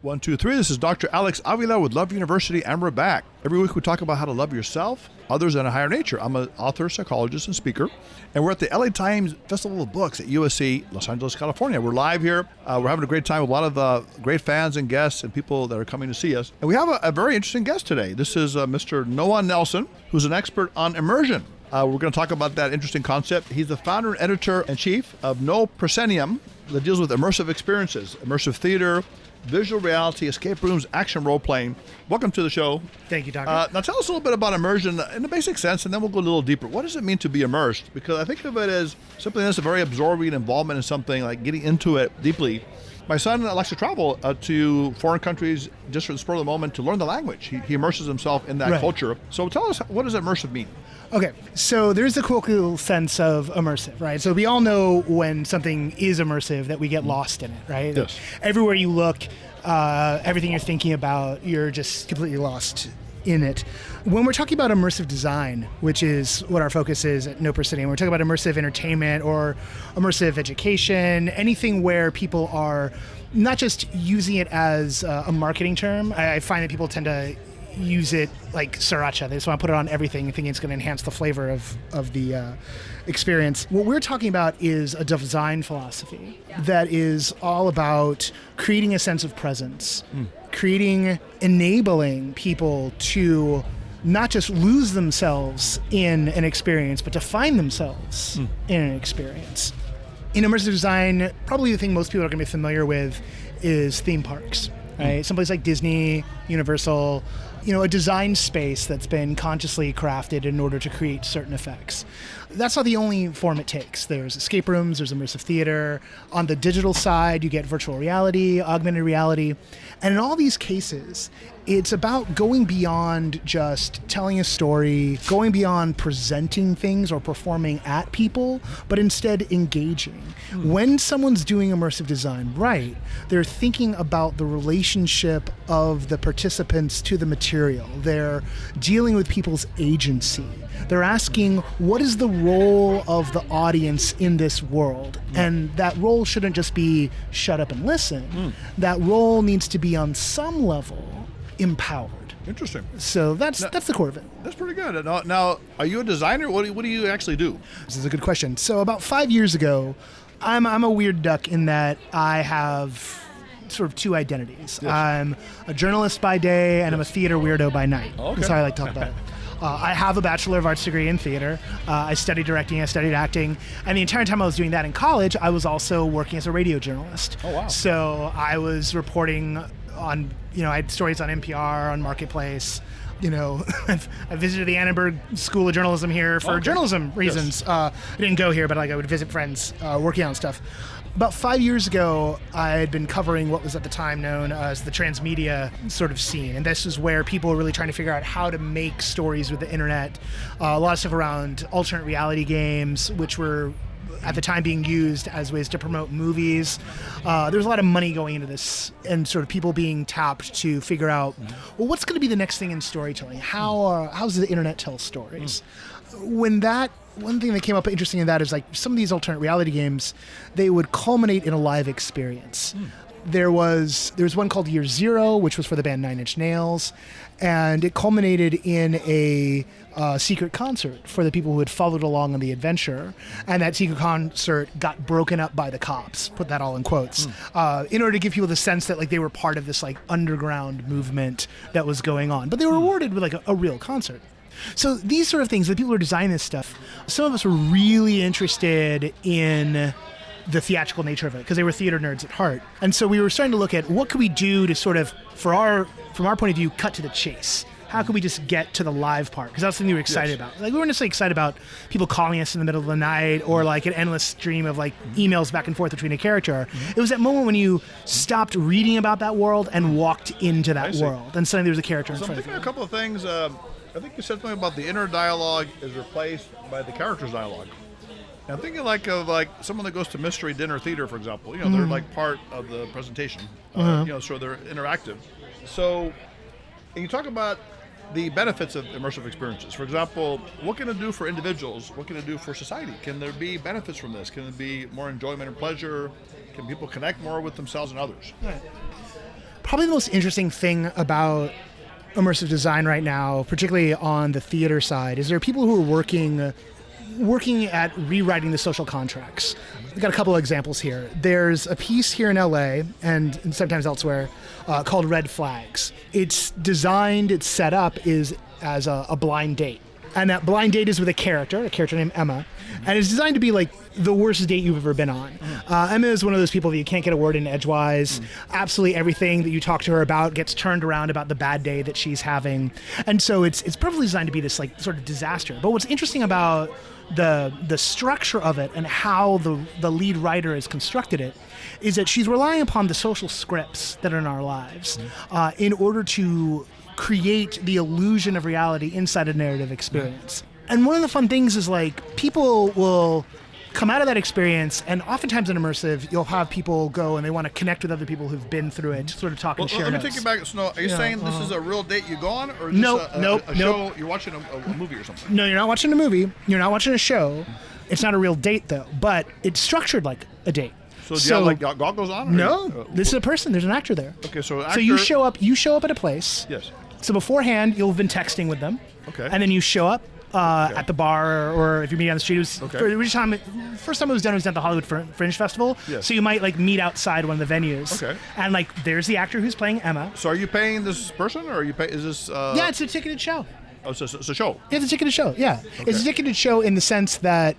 One, two, three. This is Dr. Alex Avila with Love University, and we're back. Every week we talk about how to love yourself, others, and a higher nature. I'm an author, psychologist, and speaker, and we're at the LA Times Festival of Books at USC, Los Angeles, California. We're live here. We're having a great time with a lot of great fans and guests and people that are coming to see us. And we have a very interesting guest today. This is Mr. Noah Nelson, who's an expert on immersion. We're going to talk about that interesting concept. He's the founder and editor-in-chief of No Proscenium that deals with immersive experiences, immersive theater, visual reality, escape rooms, action role-playing. Welcome to the show. Thank you, Doctor. Now tell us a little bit about immersion in the basic sense, and then we'll go a little deeper. What does it mean to be immersed? Because I think of it as something that's a very absorbing involvement in something, like getting into it deeply. My son likes to travel to foreign countries just for the spur of the moment to learn the language. He immerses himself in that culture. So tell us, what does immersive mean? Okay, so there's a colloquial sense of immersive, right? So we all know when something is immersive that we get lost in it, right? Yes. Everywhere you look, everything you're thinking about, you're just completely lost in it. When we're talking about immersive design, which is what our focus is at No Proscenium, we're talking about immersive entertainment or immersive education, anything where people are not just using it as a marketing term. I find that people tend to use it like sriracha. They just want to put it on everything, thinking it's going to enhance the flavor of the experience. What we're talking about is a design philosophy that is all about creating a sense of presence, enabling people to not just lose themselves in an experience, but to find themselves in an experience. In immersive design, probably the thing most people are going to be familiar with is theme parks, right? Someplace like Disney, Universal, a design space that's been consciously crafted in order to create certain effects. That's not the only form it takes. There's escape rooms, there's immersive theater. On the digital side, you get virtual reality, augmented reality. And in all these cases, it's about going beyond just telling a story, going beyond presenting things or performing at people, but instead engaging. When someone's doing immersive design right, they're thinking about the relationship of the participants to the material. They're dealing with people's agency. They're asking, what is the role of the audience in this world? And that role shouldn't just be shut up and listen. That role needs to be on some level empowered. Interesting. So that's the core of it. That's pretty good. Now, are you a designer? What do you actually do? This is a good question. So about 5 years ago, I'm a weird duck in that I have sort of two identities. Yes. I'm a journalist by day and I'm a theater weirdo by night. Okay. That's how I like to talk about it. I have a Bachelor of Arts degree in theater. I studied directing, I studied acting, and the entire time I was doing that in college, I was also working as a radio journalist. Oh, wow. So I was reporting on, I had stories on NPR, on Marketplace. I visited the Annenberg School of Journalism here for journalism reasons. Yes. I didn't go here, but I would visit friends working on stuff. About 5 years ago, I had been covering what was at the time known as the Transmedia sort of scene. And this is where people were really trying to figure out how to make stories with the internet. A lot of stuff around alternate reality games, which were at the time being used as ways to promote movies. There was a lot of money going into this and sort of people being tapped to figure out, well, what's going to be the next thing in storytelling? How does the internet tell stories? One thing that came up interesting in that is like some of these alternate reality games, they would culminate in a live experience. There was one called Year Zero, which was for the band 9 Inch Nails, and it culminated in a secret concert for the people who had followed along on the adventure, and that secret concert got broken up by the cops, put that all in quotes, in order to give people the sense that like they were part of this like underground movement that was going on. But they were rewarded with like a real concert. So these sort of things, the people who are designing this stuff, some of us were really interested in the theatrical nature of it because they were theater nerds at heart. And so we were starting to look at what could we do to sort of, from our point of view, cut to the chase. How could we just get to the live part? Because that's something we were excited about. Like we weren't necessarily excited about people calling us in the middle of the night or like an endless stream of like emails back and forth between a character. It was that moment when you stopped reading about that world and walked into that world, and suddenly there was a character in front of you. So I'm thinking a couple of things. I think you said something about the inner dialogue is replaced by the character's dialogue. And I'm thinking of someone that goes to mystery dinner theater, for example. They're like part of the presentation. So they're interactive. So, and you talk about the benefits of immersive experiences. For example, what can it do for individuals? What can it do for society? Can there be benefits from this? Can it be more enjoyment and pleasure? Can people connect more with themselves and others? Right. Probably the most interesting thing about immersive design right now, particularly on the theater side, is there are people who are working at rewriting the social contracts. We've got a couple of examples here. There's a piece here in LA and sometimes elsewhere called Red Flags. It's designed, it's set up is as a blind date. And that blind date is with a character named Emma. And it's designed to be like the worst date you've ever been on. Emma is one of those people that you can't get a word in edgewise. Absolutely everything that you talk to her about gets turned around about the bad day that she's having. And so it's perfectly designed to be this like sort of disaster. But what's interesting about the structure of it and how the lead writer has constructed it is that she's relying upon the social scripts that are in our lives in order to create the illusion of reality inside a narrative experience. And one of the fun things is like people will come out of that experience, and oftentimes in immersive, you'll have people go and they want to connect with other people who've been through it, sort of talk and share Let me notes. take you back. So, are you saying this is a real date you go on, or is Nope, this a show you're watching a movie or something? No, you're not watching a movie. You're not watching a show. It's not a real date, though, but it's structured like a date. So do you have like goggles on? Or No, this is a person. There's an actor there. Okay, so So you show up at a place. Yes. So beforehand, you'll have been texting with them. Okay. And then you show up at the bar, or if you're meeting on the street. First time it was done at the Hollywood Fringe Festival. Yes. So you might like meet outside one of the venues. Okay. And like there's the actor who's playing Emma. So are you paying this person, or are you pay? Is this? Yeah, it's a ticketed show. Oh, so it's a show. It's a ticketed show. Yeah, it's a ticketed show in the sense that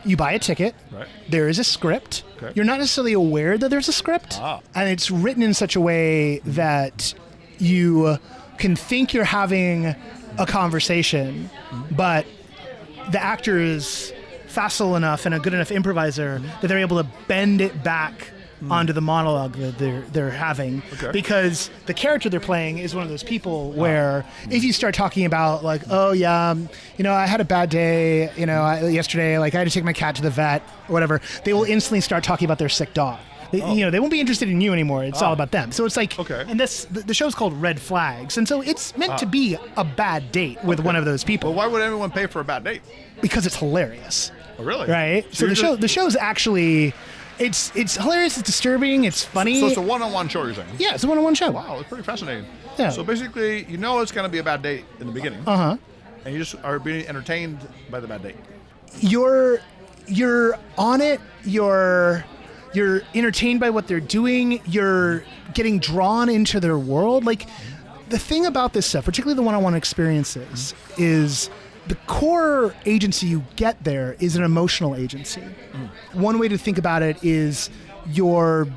you buy a ticket. Right. There is a script. Okay. You're not necessarily aware that there's a script, and it's written in such a way that you can think you're having a conversation, but the actor is facile enough and a good enough improviser that they're able to bend it back onto the monologue that they're having, because the character they're playing is one of those people where if you start talking about like, oh yeah, I had a bad day, yesterday, like I had to take my cat to the vet or whatever, they will instantly start talking about their sick dog. They won't be interested in you anymore. It's all about them. So it's like, and the show's called Red Flags, and so it's meant to be a bad date with one of those people. Well, why would anyone pay for a bad date? Because it's hilarious. Oh, really? Right. So the show's actually, it's hilarious. It's disturbing. It's funny. So it's a one-on-one show, you're saying? Yeah, it's a one-on-one show. Wow, it's pretty fascinating. Yeah. So basically, it's going to be a bad date in the beginning. And you just are being entertained by the bad date. You're on it. You're entertained by what they're doing. You're getting drawn into their world. Like, the thing about this stuff, particularly the one-on-one experiences, is the core agency you get there is an emotional agency. One way to think about it is you're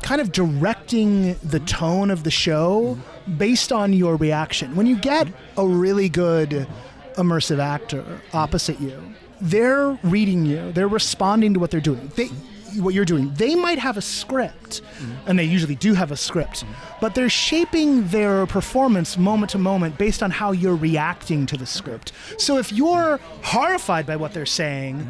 kind of directing the tone of the show based on your reaction. When you get a really good immersive actor opposite you, they're reading you. They're responding to what they're doing. What you're doing. They might have a script, and they usually do have a script, but they're shaping their performance moment to moment based on how you're reacting to the script. So if you're horrified by what they're saying,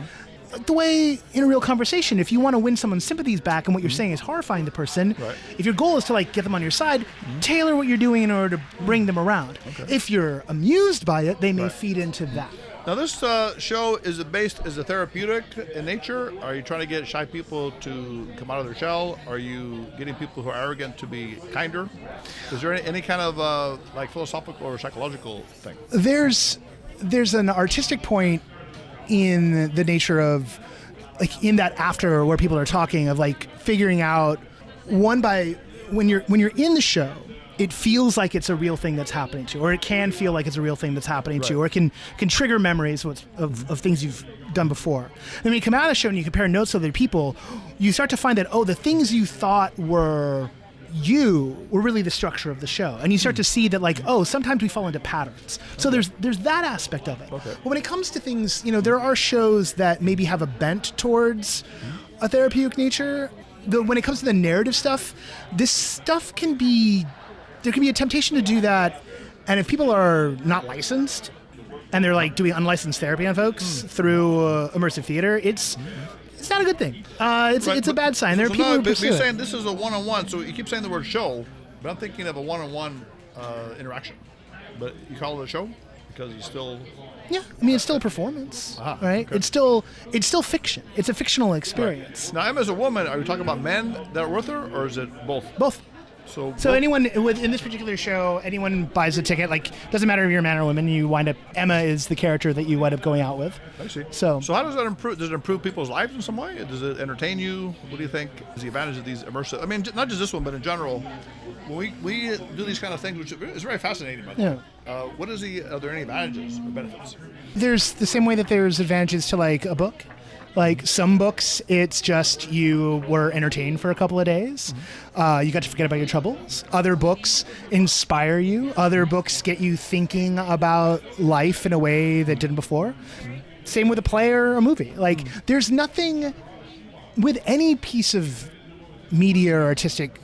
the way in a real conversation, if you want to win someone's sympathies back and what you're saying is horrifying the person, if your goal is to like get them on your side, tailor what you're doing in order to bring them around. If you're amused by it, they may feed into that. Now, this show, is a therapeutic in nature? Are you trying to get shy people to come out of their shell? Are you getting people who are arrogant to be kinder? Is there any kind of like philosophical or psychological thing? There's an artistic point in the nature of like in that after where people are talking of like figuring out when you're in the show, it feels like it's a real thing that's happening to you, or it can feel like it's a real thing that's happening to you, or it can trigger memories of things you've done before. And when you come out of the show and you compare notes with other people, you start to find that, the things you thought were you were really the structure of the show. And you start to see that like, sometimes we fall into patterns. So there's that aspect of it. But when it comes to things, there are shows that maybe have a bent towards a therapeutic nature. When it comes to the narrative stuff, this stuff there can be a temptation to do that, and if people are not licensed and they're like doing unlicensed therapy on folks through immersive theater, it's not a good thing. It's a bad sign. There are people who pursue you're it. saying this is a one-on-one, so you keep saying the word show, but I'm thinking of a one-on-one interaction. But you call it a show because you still. Yeah, I mean it's still a performance, right? Okay. It's still fiction. It's a fictional experience. Now, Emma, as a woman, are you talking about men that are with her, or is it both? Both. So anyone in this particular show, anyone buys a ticket, like, doesn't matter if you're a man or woman, you wind up, Emma is the character that you wind up going out with. I see. So how does that improve? Does it improve people's lives in some way? Does it entertain you? What do you think is the advantage of these immersive? I mean, not just this one, but in general, when we do these kind of things, which is very fascinating. By the way. Are there any advantages or benefits? There's the same way that there's advantages to like a book. Like some books, it's just you were entertained for a couple of days. You got to forget about your troubles. Other books inspire you. Other books get you thinking about life in a way that didn't before. Same with a play or a movie. Like there's nothing with any piece of media or artistic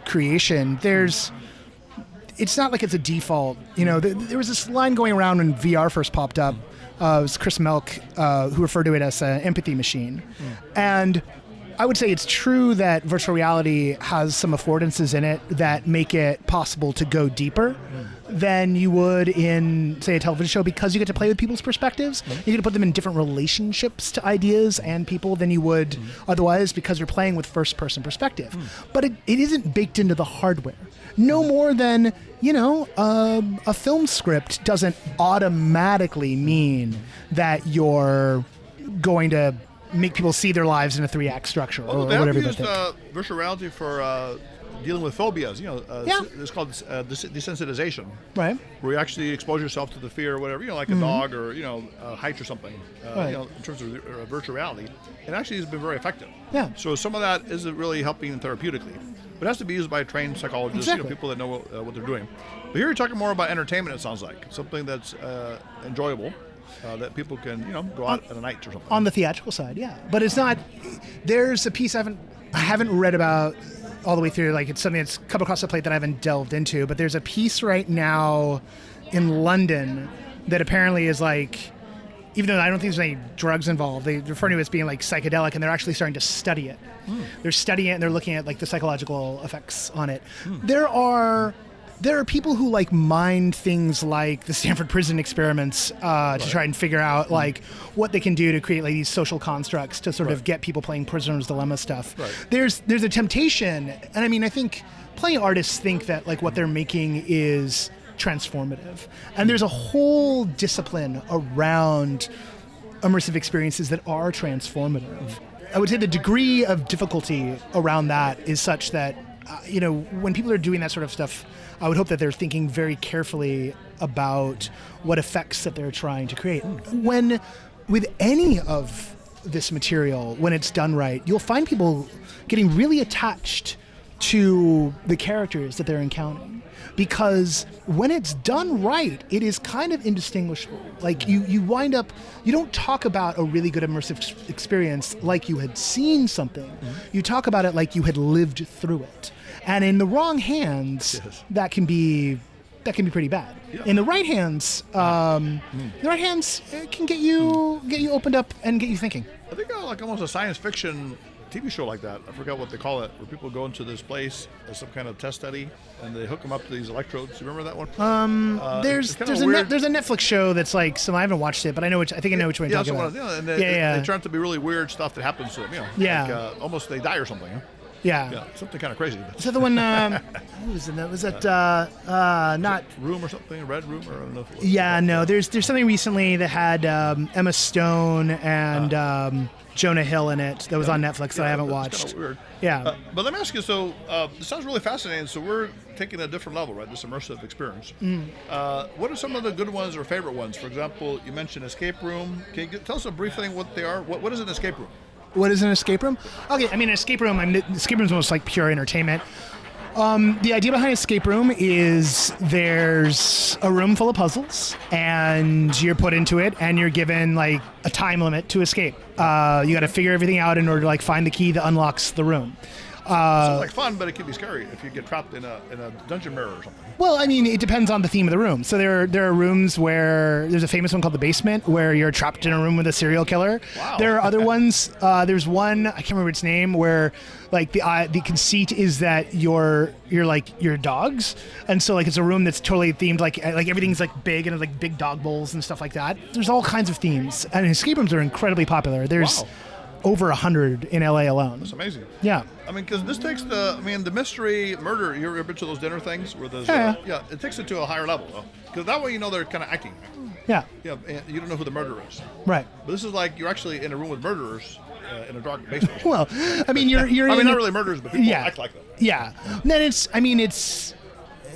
creation. It's not like it's a default. You know, there was this line going around when VR first popped up. It was Chris Melk who referred to it as an empathy machine. And I would say it's true that virtual reality has some affordances in it that make it possible to go deeper than you would in, say, a television show, because you get to play with people's perspectives. You get to put them in different relationships to ideas and people than you would otherwise, because you're playing with first-person perspective. But it isn't baked into the hardware. No more than, a film script doesn't automatically mean that you're going to make people see their lives in a 3-act structure or whatever they think. Virtual reality for dealing with phobias. It's called desensitization. Right. Where you actually expose yourself to the fear or whatever, like a dog or, heights or something, Right. in terms of virtual reality. It actually has been very effective. Yeah. So some of that isn't really helping therapeutically. But it has to be used by trained psychologists, Exactly. People that know what they're doing. But here you're talking more about entertainment, it sounds like. Something that's enjoyable. That people can, go out at a night or something. On the theatrical side, yeah. But it's not. There's a piece I haven't read about all the way through. Like, it's something that's come across the plate that I haven't delved into. But there's a piece right now in London that apparently is like, even though I don't think there's any drugs involved, they refer to it as being like psychedelic, and they're actually starting to study it. They're studying it and they're looking at like the psychological effects on it. There are people who like mine things like the Stanford prison experiments to try and figure out like what they can do to create like these social constructs to sort of get people playing prisoner's dilemma stuff. Right. There's a temptation, and I mean, I think plenty of artists think that like what they're making is transformative, and there's a whole discipline around immersive experiences that are transformative. I would say the degree of difficulty around that is such that when people are doing that sort of stuff, I would hope that they're thinking very carefully about what effects that they're trying to create. With any of this material, when it's done right, you'll find people getting really attached to the characters that they're encountering. Because when it's done right, it is kind of indistinguishable. Like you wind up, you don't talk about a really good immersive experience like you had seen something. You talk about it like you had lived through it. And in the wrong hands, that can be pretty bad. Yeah. In the right hands, it can get you opened up and get you thinking. I think like almost a science fiction TV show like that. I forgot what they call it, where people go into this place as some kind of test study, and they hook them up to these electrodes. You remember that one? There's a Netflix show that's like some. I haven't watched it, but I think I know which one you're talking about. They turn out to be really weird stuff that happens to them. Like, almost they die or something. Huh? Yeah, something kind of crazy. Is that the one? Who was in that? Was that not Room or something? Red Room or I don't know. If it was no. There's something recently that had Emma Stone and Jonah Hill in it that was on Netflix that I haven't watched. Kind of weird. Yeah. But let me ask you. So this sounds really fascinating. So we're taking a different level, right? This immersive experience. What are some of the good ones or favorite ones? For example, you mentioned escape room. Can you tell us a brief thing what they are? What is an escape room? What is an escape room? Okay, I mean, an escape room is almost like pure entertainment. The idea behind escape room is there's a room full of puzzles, and you're put into it, and you're given like a time limit to escape. You got to figure everything out in order to like find the key that unlocks the room. Sounds like fun, but it can be scary if you get trapped in a dungeon mirror or something. Well, I mean, it depends on the theme of the room. So there are rooms where there's a famous one called The Basement, where you're trapped in a room with a serial killer. Wow. There are other ones. There's one, I can't remember its name, where like the conceit is that you're dogs, and so like it's a room that's totally themed like everything's like big and like big dog bowls and stuff like that. There's all kinds of themes, and escape rooms are incredibly popular. over 100 in LA alone. That's amazing. Yeah. I mean, because this takes the mystery murder. You ever been to those dinner things where there's, Yeah. it takes it to a higher level, though. Because that way you know they're kind of acting. Yeah. Yeah, and you don't know who the murderer is. Right. But this is like you're actually in a room with murderers in a dark basement. Well, I mean, you're I mean, in not really murderers, but people act like them. Yeah. Then it's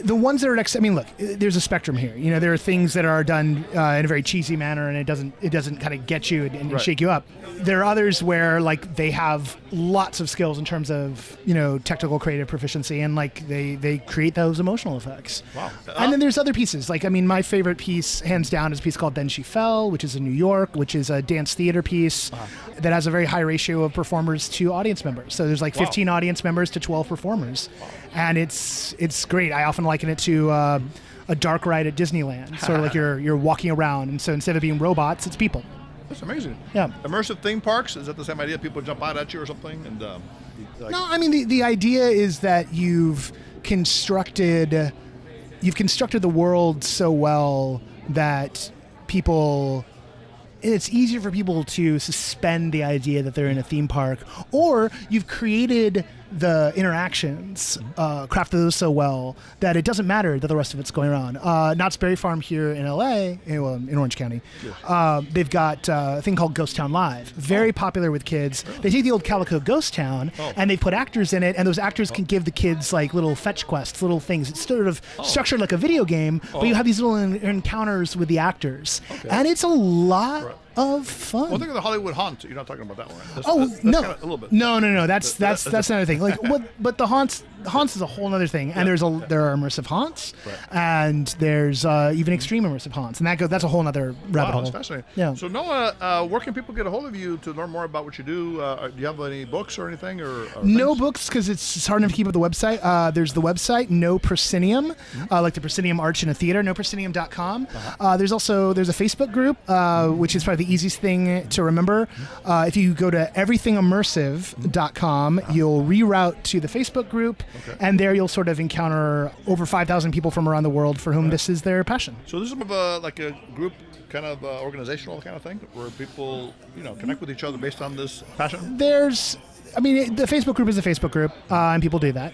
the ones that are I mean, look, there's a spectrum here. You know, there are things that are done in a very cheesy manner, and it doesn't kind of get you and shake you up. There are others where like they have lots of skills in terms of technical creative proficiency, and like they create those emotional effects. Wow. And then there's other pieces. Like, I mean, my favorite piece, hands down, is a piece called Then She Fell, which is in New York, which is a dance theater piece that has a very high ratio of performers to audience members. So there's like 15 audience members to 12 performers. And it's great. I often liken it to a dark ride at Disneyland. Sort of like you're walking around, and so instead of being robots, it's people. That's amazing. Yeah. Immersive theme parks, is that the same idea? People jump out at you or something? And no, I mean, the idea is that you've constructed the world so well that it's easier for people to suspend the idea that they're in a theme park, or you've created the interactions, crafted those so well that it doesn't matter that the rest of it's going on. Knott's Berry Farm here in LA, in Orange County, they've got a thing called Ghost Town Live, very popular with kids. They take the old Calico Ghost Town and they put actors in it, and those actors can give the kids like little fetch quests, little things. It's sort of structured like a video game, but you have these little encounters with the actors, and it's a lot of fun. Well, think of the Hollywood Haunt. You're not talking about that one, right? That's No. Kinda, a little bit. No. That's another thing. Like, but the haunts is a whole other thing. And there are immersive haunts, and there's even extreme immersive haunts, and that's a whole other rabbit hole. That's fascinating. Yeah. So Noah, where can people get a hold of you to learn more about what you do? Do you have any books or anything? Or no things? books, because it's hard enough to keep up the website. There's the website No Proscenium, like the proscenium arch in a theater. NoProscenium.com. There's a Facebook group, which is probably the easiest thing to remember. If you go to everythingimmersive.com, you'll reroute to the Facebook group, and there you'll sort of encounter over 5,000 people from around the world for whom this is their passion. So this is more of like a group kind of organizational kind of thing where people connect with each other based on this passion? The Facebook group is a Facebook group, and people do that.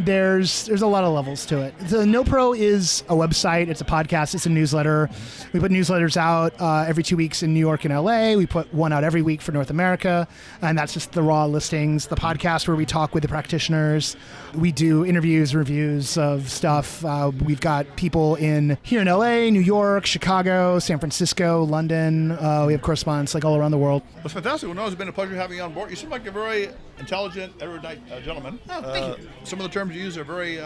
There's a lot of levels to it. The No Pro is a website. It's a podcast. It's a newsletter. We put newsletters out every 2 weeks in New York and LA. We put one out every week for North America, and that's just the raw listings. The podcast where we talk with the practitioners. We do interviews, reviews of stuff. We've got people here in LA, New York, Chicago, San Francisco, London. We have correspondents like all around the world. That's fantastic. Well, no, it's been a pleasure having you on board. You seem like a very intelligent, erudite gentleman. Oh, thank you. Some of the terms you use are very,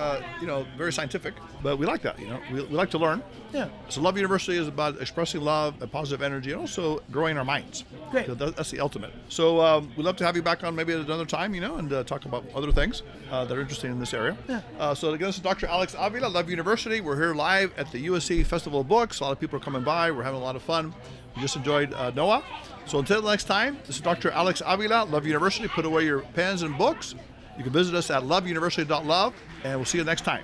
very scientific, but we like that. We like to learn. Yeah. So Love University is about expressing love and positive energy, and also growing our minds. Great. So that's the ultimate. So we'd love to have you back on maybe at another time, and talk about other things that are interesting in this area. Yeah. So again, this is Dr. Alex Avila, Love University. We're here live at the USC Festival of Books. A lot of people are coming by. We're having a lot of fun. We just enjoyed Noah. So until next time, this is Dr. Alex Avila, Love University. Put away your pens and books. You can visit us at loveuniversity.love, and we'll see you next time.